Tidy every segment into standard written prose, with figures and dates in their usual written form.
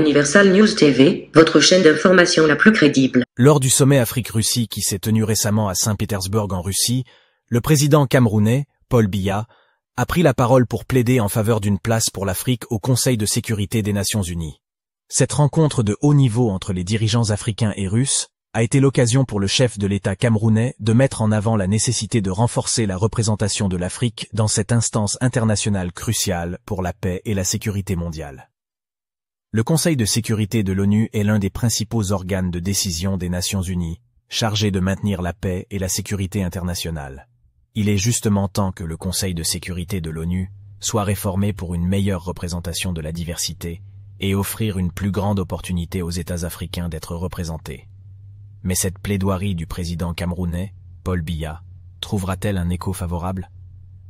Universal News TV, votre chaîne d'information la plus crédible. Lors du sommet Afrique-Russie qui s'est tenu récemment à Saint-Pétersbourg en Russie, le président camerounais, Paul Biya, a pris la parole pour plaider en faveur d'une place pour l'Afrique au Conseil de sécurité des Nations Unies. Cette rencontre de haut niveau entre les dirigeants africains et russes a été l'occasion pour le chef de l'État camerounais de mettre en avant la nécessité de renforcer la représentation de l'Afrique dans cette instance internationale cruciale pour la paix et la sécurité mondiale. Le Conseil de sécurité de l'ONU est l'un des principaux organes de décision des Nations Unies, chargé de maintenir la paix et la sécurité internationale. Il est justement temps que le Conseil de sécurité de l'ONU soit réformé pour une meilleure représentation de la diversité et offrir une plus grande opportunité aux États africains d'être représentés. Mais cette plaidoirie du président camerounais, Paul Biya, trouvera-t-elle un écho favorable?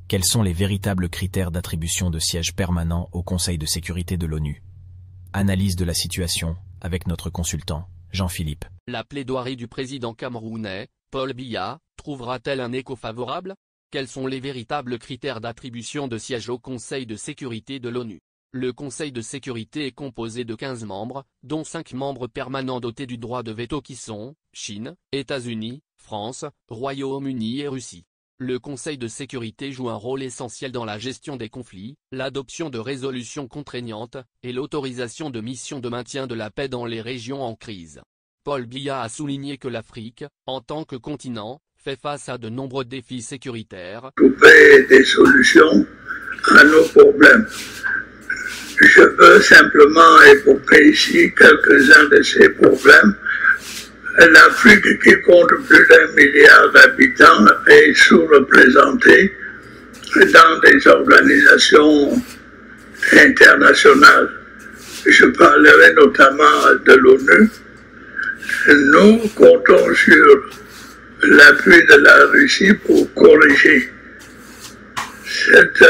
Quels sont les véritables critères d'attribution de sièges permanents au Conseil de sécurité de l'ONU? Analyse de la situation avec notre consultant, Jean-Philippe. La plaidoirie du président camerounais, Paul Biya, trouvera-t-elle un écho favorable? Quels sont les véritables critères d'attribution de sièges au Conseil de sécurité de l'ONU? Le Conseil de sécurité est composé de 15 membres, dont 5 membres permanents dotés du droit de veto qui sont Chine, États-Unis, France, Royaume-Uni et Russie. Le Conseil de sécurité joue un rôle essentiel dans la gestion des conflits, l'adoption de résolutions contraignantes, et l'autorisation de missions de maintien de la paix dans les régions en crise. Paul Biya a souligné que l'Afrique, en tant que continent, fait face à de nombreux défis sécuritaires. Trouver des solutions à nos problèmes. Je veux simplement évoquer ici quelques-uns de ces problèmes. L'Afrique, qui compte plus d'1 milliard d'habitants, est sous-représentée dans des organisations internationales. Je parlerai notamment de l'ONU. Nous comptons sur l'appui de la Russie pour corriger cette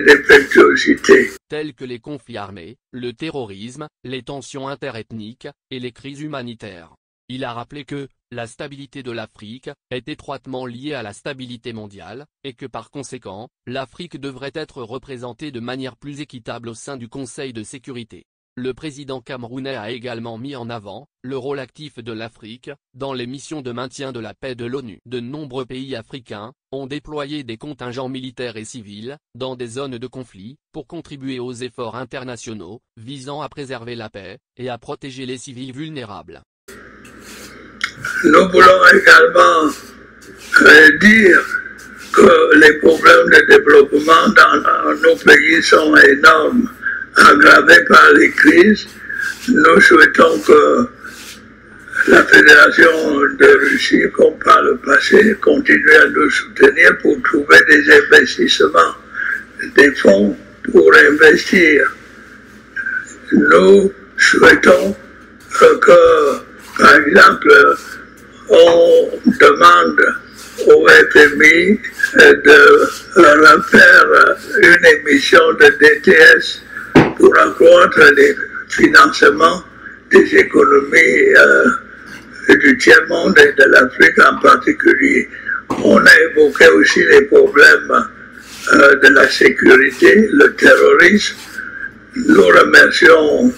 défectuosité. Tels que les conflits armés, le terrorisme, les tensions interethniques et les crises humanitaires. Il a rappelé que la stabilité de l'Afrique est étroitement liée à la stabilité mondiale, et que par conséquent, l'Afrique devrait être représentée de manière plus équitable au sein du Conseil de sécurité. Le président camerounais a également mis en avant le rôle actif de l'Afrique dans les missions de maintien de la paix de l'ONU. De nombreux pays africains ont déployé des contingents militaires et civils dans des zones de conflit pour contribuer aux efforts internationaux visant à préserver la paix et à protéger les civils vulnérables. Nous voulons également dire que les problèmes de développement dans nos pays sont énormes, aggravés par les crises. Nous souhaitons que la Fédération de Russie, comme par le passé, continue à nous soutenir pour trouver des investissements, des fonds pour investir. Nous souhaitons que, par exemple, on demande au FMI de refaire une émission de DTS pour accroître les financements des économies du tiers-monde et de l'Afrique en particulier. On a évoqué aussi les problèmes de la sécurité, le terrorisme. Nous remercions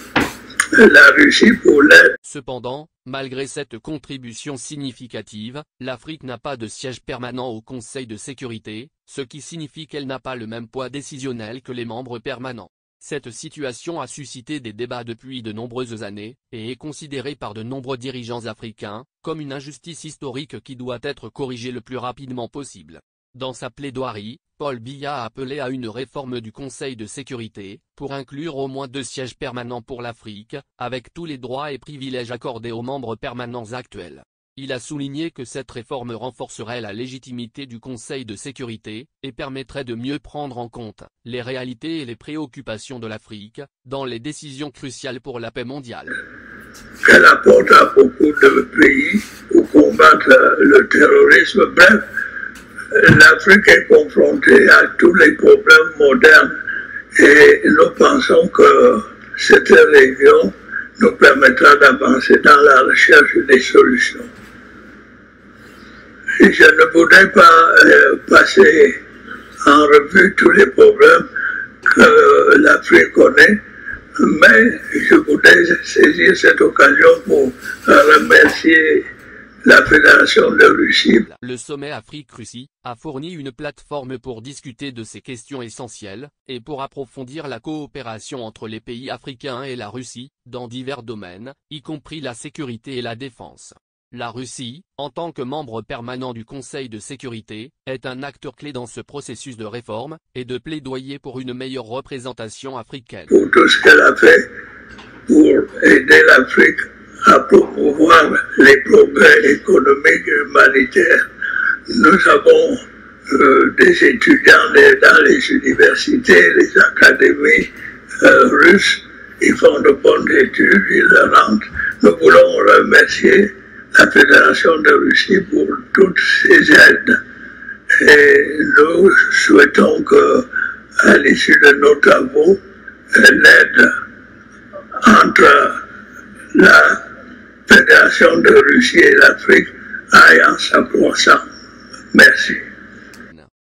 la Russie pour l'aide. Cependant, malgré cette contribution significative, l'Afrique n'a pas de siège permanent au Conseil de sécurité, ce qui signifie qu'elle n'a pas le même poids décisionnel que les membres permanents. Cette situation a suscité des débats depuis de nombreuses années, et est considérée par de nombreux dirigeants africains comme une injustice historique qui doit être corrigée le plus rapidement possible. Dans sa plaidoirie, Paul Biya a appelé à une réforme du Conseil de sécurité, pour inclure au moins 2 sièges permanents pour l'Afrique, avec tous les droits et privilèges accordés aux membres permanents actuels. Il a souligné que cette réforme renforcerait la légitimité du Conseil de sécurité, et permettrait de mieux prendre en compte les réalités et les préoccupations de l'Afrique, dans les décisions cruciales pour la paix mondiale. Elle apporte à beaucoup de pays pour combattre le terrorisme. Bref, l'Afrique est confrontée à tous les problèmes modernes et nous pensons que cette réunion nous permettra d'avancer dans la recherche des solutions. Et je ne voudrais pas passer en revue tous les problèmes que l'Afrique connaît, Mais je voudrais saisir cette occasion pour remercier la Fédération de Russie. Le sommet Afrique-Russie a fourni une plateforme pour discuter de ces questions essentielles, et pour approfondir la coopération entre les pays africains et la Russie, dans divers domaines, y compris la sécurité et la défense. La Russie, en tant que membre permanent du Conseil de sécurité, est un acteur clé dans ce processus de réforme, et de plaidoyer pour une meilleure représentation africaine. Pour tout ce qu'elle a fait pour aider l'Afrique à promouvoir les progrès économiques et humanitaires. Nous avons des étudiants dans les universités, les académies russes, ils font de bonnes études, ils rentrent. Nous voulons remercier la Fédération de Russie pour toutes ces aides. Et nous souhaitons qu'à l'issue de nos travaux, l'aide entre la Fédération de Russie et l'Afrique aille en s'accroissant. Merci.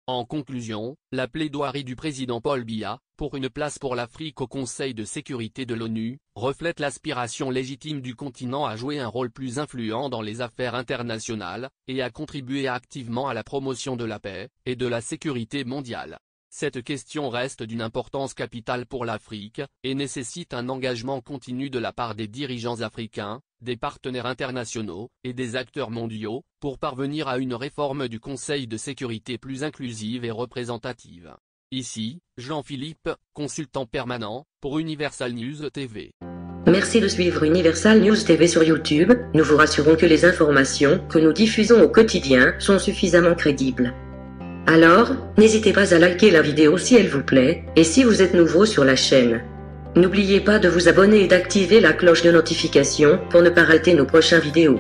En conclusion, la plaidoirie du président Paul Biya, pour une place pour l'Afrique au Conseil de sécurité de l'ONU, reflète l'aspiration légitime du continent à jouer un rôle plus influent dans les affaires internationales, et à contribuer activement à la promotion de la paix, et de la sécurité mondiale. Cette question reste d'une importance capitale pour l'Afrique, et nécessite un engagement continu de la part des dirigeants africains, des partenaires internationaux, et des acteurs mondiaux, pour parvenir à une réforme du Conseil de sécurité plus inclusive et représentative. Ici, Jean-Philippe, consultant permanent, pour Universal News TV. Merci de suivre Universal News TV sur YouTube, nous vous rassurons que les informations que nous diffusons au quotidien sont suffisamment crédibles. Alors, n'hésitez pas à liker la vidéo si elle vous plaît, et si vous êtes nouveau sur la chaîne. N'oubliez pas de vous abonner et d'activer la cloche de notification pour ne pas rater nos prochaines vidéos.